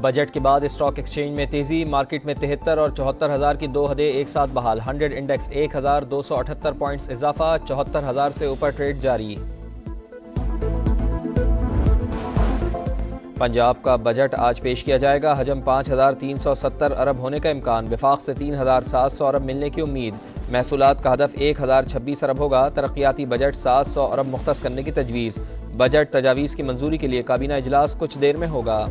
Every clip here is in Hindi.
बजट के बाद स्टॉक एक्सचेंज में तेजी, मार्केट में 73 और 74,000 की दो हदें एक साथ बहाल। 100 इंडेक्स 1,278 पॉइंट्स इजाफा, 74,000 से ऊपर ट्रेड जारी। पंजाब का बजट आज पेश किया जाएगा। हजम 5,370 अरब होने का इम्कान, विफाक से 3,700 अरब मिलने की उम्मीद। महसूलात का हदफ 1,026 अरब होगा। तरक्याती बजट 700 अरब मुख्तस करने की तजवीज़। बजट तजावीज़ की मंजूरी के लिए काबीना इजलास कुछ देर में होगा।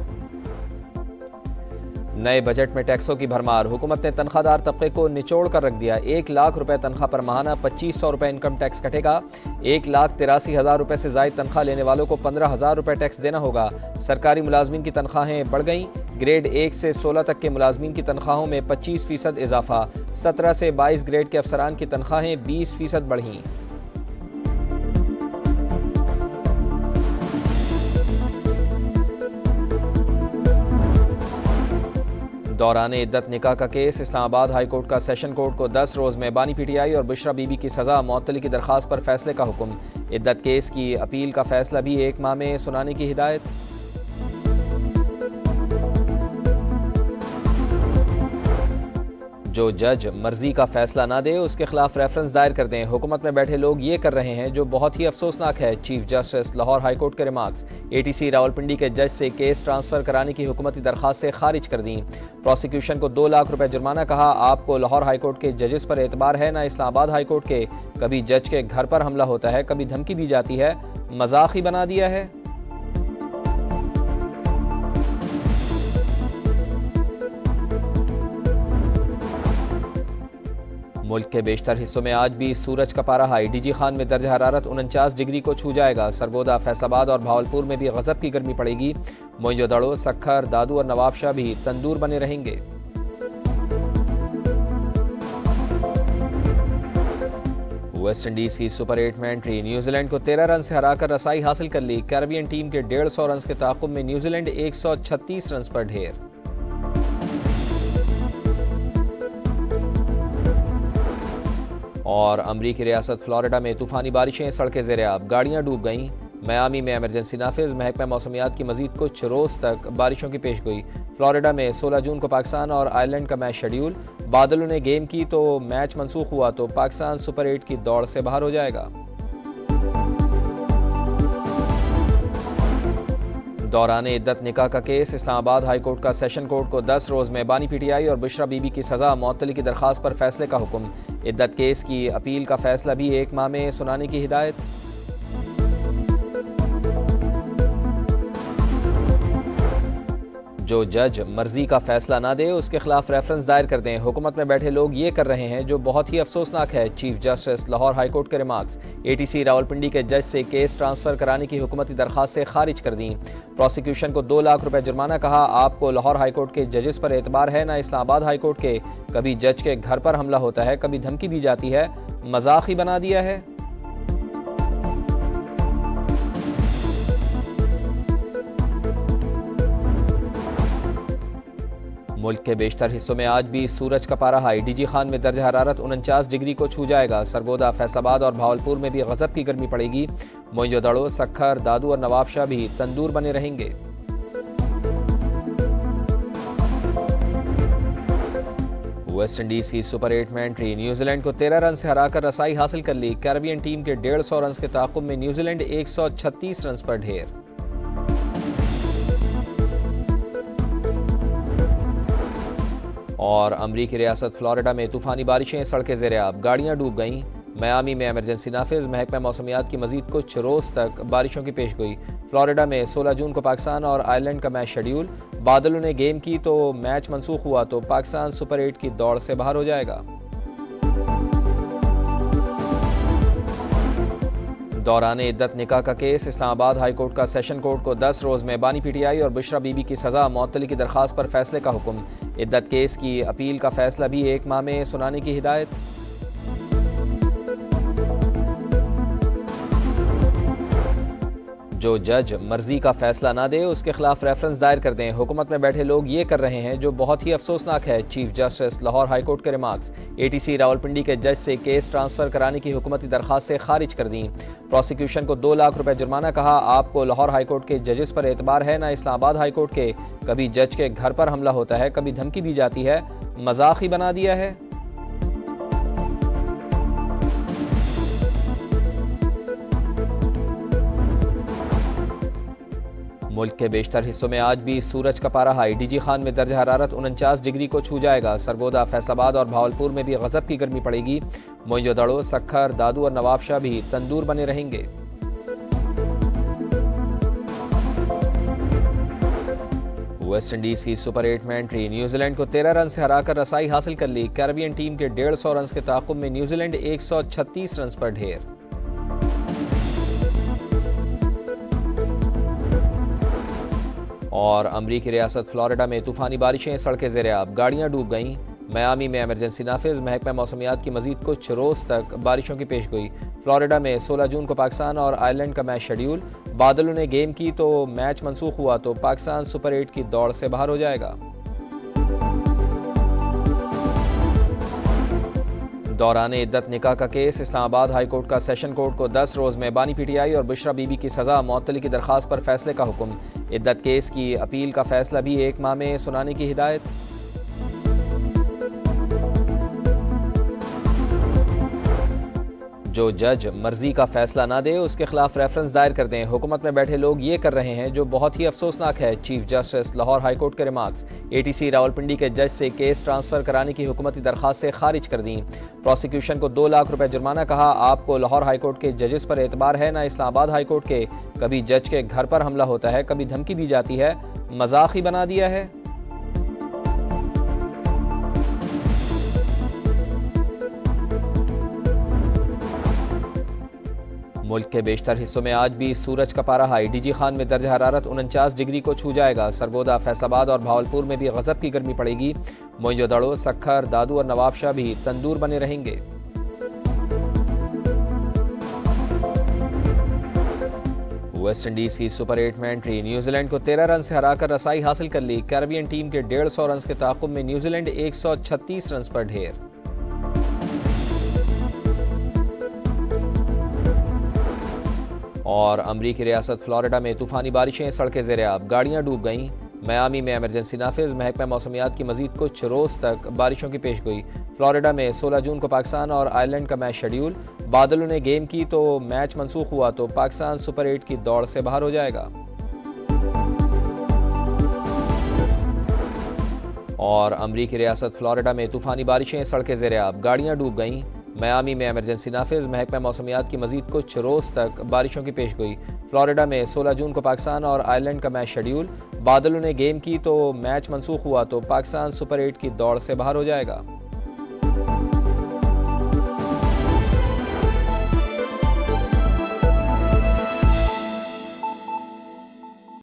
नए बजट में टैक्सों की भरमार, हुकूमत ने तनख्वाहदार तबके को निचोड़ कर रख दिया। 1 लाख रुपए तनख्वाह पर माहाना 2,500 रुपए इनकम टैक्स कटेगा। 1,83,000 रुपए से ज़ायद तनख्वाह लेने वालों को 15,000 रुपए टैक्स देना होगा। सरकारी मुलाजमीन की तनख्वाहें बढ़ गईं। ग्रेड 1 से 16 तक के मुलाजमीन की तनख्वाहों में 25% इजाफा। 17 से 22 ग्रेड के अफसरान की तनख्वाहें 20% बढ़ीं। दौरान इद्दत निकाह का केस, इस्लामाबाद हाई कोर्ट का सेशन कोर्ट को 10 रोज़ में बानी पीटीआई और बुशरा बीबी की सज़ा मुअत्तली की दरख्वास्त पर फैसले का हुक्म। इद्दत केस की अपील का फैसला भी 1 माह में सुनाने की हिदायत। जो जज मर्जी का फैसला ना दे उसके खिलाफ रेफरेंस दायर कर दें। हुकूमत में बैठे लोग ये कर रहे हैं जो बहुत ही अफसोसनाक है। Chief justice Lahore high court के रिमार्क्स। एटीसी रावलपिंडी के जज से केस ट्रांसफर कराने की हुकूमती दरख्वास्त से खारिज कर दी। प्रोसिक्यूशन को 2 लाख रुपए जुर्माना, कहा आपको लाहौर हाई कोर्ट के जजेस पर एतबार है ना इस्लामाबाद हाई कोर्ट के। कभी जज के घर पर हमला होता है, कभी धमकी दी जाती है, मजाक ही बना दिया है। मुल्क के बेशतर हिस्सों में आज भी सूरज का पारा हाई। डीजी खान में दर्ज हरारत 49 डिग्री को छू जाएगा। सरगोदा, फैसलाबाद और भावलपुर में भी गजब की गर्मी पड़ेगी। मोइंजोदड़ो, सक्खर, दादू और नवाबशाह भी तंदूर बने रहेंगे। वेस्ट इंडीज की सुपर 8 में एंट्री, न्यूजीलैंड को 13 रन से हराकर रसाई हासिल कर ली। कैरेबियन टीम के 150 रन के ताक़ुब में न्यूजीलैंड 136 रन पर ढेर। और अमरीकी रियासत फ्लोरिडा में तूफानी बारिशें, सड़कें ज़ेर-ए-आब, गाड़ियाँ डूब गईं। मियामी में इमरजेंसी नाफिज, महकमा मौसमियात की मजीद कुछ रोज़ तक बारिशों की पेशगोई। फ्लोरिडा में 16 जून को पाकिस्तान और आयरलैंड का मैच शेड्यूल। बादलों ने गेम की तो मैच मनसूख हुआ तो पाकिस्तान सुपर 8 की दौड़ से बाहर हो जाएगा। दौरान इद्दत निकाह का केस, इस्लामाबाद हाई कोर्ट का सेशन कोर्ट को 10 रोज़ में बानी पीटीआई और बुशरा बीबी की सज़ा मुअत्तली की दरख्वास्त पर फैसले का हुक्म। इद्दत केस की अपील का फैसला भी 1 माह में सुनाने की हिदायत। जो जज मर्जी का फैसला ना दे उसके खिलाफ रेफरेंस दायर कर दें। हुकूमत में बैठे लोग ये कर रहे हैं जो बहुत ही अफसोसनाक है। Chief justice Lahore high court के रिमार्क्स। एटीसी रावलपिंडी के जज से केस ट्रांसफर कराने की हुकूमती दरख्वास्त से खारिज कर दी। प्रोसिक्यूशन को 2 लाख रुपए जुर्माना, कहा आपको लाहौर हाई कोर्ट के जजेस पर एतबार है ना इस्लामाबाद हाई कोर्ट के। कभी जज के घर पर हमला होता है, कभी धमकी दी जाती है, मजाक ही बना दिया है। मुल्क के बेशतर हिस्सों में आज भी सूरज का पारा हाई। डीजी खान में दर्ज हरारत 49 डिग्री को छू जाएगा। सरगोदा, फैसलाबाद और भावलपुर में भी गजब की गर्मी पड़ेगी। मोइंजोदड़ो, सक्खर, दादू और नवाबशाह भी तंदूर बने रहेंगे। वेस्ट इंडीज की सुपर 8 में एंट्री, न्यूजीलैंड को 13 रन से हराकर रसाई हासिल कर ली। कैरेबियन टीम के 150 रन के ताक़ुब में न्यूजीलैंड 136 रन पर ढेर। और अमरीकी रियासत फ्लोरिडा में तूफानी बारिशें, सड़कें ज़ेर-ए-आब, गाड़ियाँ डूब गईं। मियामी में इमरजेंसी नाफिज, महकमा मौसमियात की मजीद कुछ रोज़ तक बारिशों की पेशगोई। फ्लोरिडा में 16 जून को पाकिस्तान और आयरलैंड का मैच शेड्यूल। बादलों ने गेम की तो मैच मनसूख हुआ तो पाकिस्तान सुपर 8 की दौड़ से बाहर हो जाएगा। दौरान इद्दत निकाह का केस, इस्लामाबाद हाई कोर्ट का सेशन कोर्ट को 10 रोज़ में बानी पीटीआई और बुशरा बीबी की सज़ा मुअत्तली की दरख्वास्त पर फैसले का हुक्म। इद्दत केस की अपील का फैसला भी 1 माह में सुनाने की हिदायत। जो जज मर्जी का फैसला ना दे उसके खिलाफ रेफरेंस दायर कर दें। हुकूमत में बैठे लोग ये कर रहे हैं जो बहुत ही अफसोसनाक है। चीफ जस्टिस लाहौर हाईकोर्ट के रिमार्क्स। एटीसी रावलपिंडी के जज से केस ट्रांसफर कराने की हुकूमती दरखास्त से खारिज कर दी। प्रोसिक्यूशन को 2 लाख रुपए जुर्माना। कहा, आपको लाहौर हाईकोर्ट के जजेस पर एतबार है ना इस्लामाबाद हाईकोर्ट के। कभी जज के घर पर हमला होता है, कभी धमकी दी जाती है, मजाक ही बना दिया है। मुल्क के बेशतर हिस्सों में आज भी सूरज का पारा हाई। डीजी खान में दर्ज हरारत 49 डिग्री को छू जाएगा। सरगोदा, फैसलाबाद और भावलपुर में भी गजब की गर्मी पड़ेगी। मोइंजोदड़ो, सक्खर, दादू और नवाबशाह भी तंदूर बने रहेंगे। वेस्ट इंडीज की सुपर 8 में एंट्री। न्यूजीलैंड को 13 रन से हराकर रसाई हासिल कर ली। कैरेबियन टीम के 150 रन के ताक़ुब में न्यूजीलैंड 136 रन पर ढेर। और अमरीकी रियासत फ्लोरिडा में तूफानी बारिशें, सड़कें ज़ेर-ए-आब, गाड़ियां डूब गईं। मियामी में इमरजेंसी नाफिज। महकमा मौसमियात की मजीद कुछ रोज़ तक बारिशों की पेशगोई। फ्लोरिडा में 16 जून को पाकिस्तान और आयरलैंड का मैच शेड्यूल। बादलों ने गेम की तो मैच मनसूख हुआ तो पाकिस्तान सुपर 8 की दौड़ से बाहर हो जाएगा। दौरान इद्दत निकाह का केस। इस्लामाबाद हाईकोर्ट का सेशन कोर्ट को 10 रोज़ में बानी पीटीआई और बुशरा बीबी की सज़ा। मुअत्तली की दरख्वास्त पर फैसले का हुक्म। इद्दत केस की अपील का फैसला भी 1 माह में सुनाने की हिदायत। जो जज मर्जी का फैसला ना दे उसके खिलाफ रेफरेंस दायर कर दें। हुकूमत में बैठे लोग ये कर रहे हैं जो बहुत ही अफसोसनाक है। चीफ जस्टिस लाहौर हाईकोर्ट के रिमार्क्स। एटीसी रावलपिंडी के जज से केस ट्रांसफर कराने की हुकूमती दरखास्त से खारिज कर दी। प्रोसिक्यूशन को 2 लाख रुपए जुर्माना। कहा, आपको लाहौर हाईकोर्ट के जजेस पर एतबार है ना इस्लामाबाद हाईकोर्ट के। कभी जज के घर पर हमला होता है, कभी धमकी दी जाती है, मजाक ही बना दिया है। मुल्क के बेशतर हिस्सों में आज भी सूरज का पारा हाई। डीजी खान में दर्ज हरारत 49 डिग्री को छू जाएगा। सरगोदा, फैसलाबाद और भावलपुर में भी गजब की गर्मी पड़ेगी। मोइंजोदड़ो, सक्खर, दादू और नवाबशाह भी तंदूर बने रहेंगे। वेस्ट इंडीज की सुपर 8 में एंट्री। न्यूजीलैंड को 13 रन से हराकर रसाई हासिल कर ली। कैरेबियन टीम के 150 रन के ताक़ुब में न्यूजीलैंड 136 रन पर ढेर। और अमरीकी रियासत फ्लोरिडा में तूफानी बारिशें, सड़कें ज़ेर-ए-आब, गाड़ियां डूब गईं। मियामी में इमरजेंसी नाफिज। महकमा मौसमियात की मजीद कुछ रोज़ तक बारिशों की पेशगोई। फ्लोरिडा में 16 जून को पाकिस्तान और आयरलैंड का मैच शेड्यूल। बादलों ने गेम की तो मैच मनसूख हुआ तो पाकिस्तान सुपर 8 की दौड़ से बाहर हो जाएगा। और अमरीकी रियासत फ्लोरिडा में तूफानी बारिशें, सड़कें ज़ेर-ए-आब, गाड़ियां डूब गईं। मियामी में इमरजेंसी नाफिज। महकमा मौसमियात की मजीद कुछ रोज़ तक बारिशों की पेशगोई। फ्लोरिडा में 16 जून को पाकिस्तान और आयरलैंड का मैच शेड्यूल। बादलों ने गेम की तो मैच मनसूख हुआ तो पाकिस्तान सुपर 8 की दौड़ से बाहर हो जाएगा।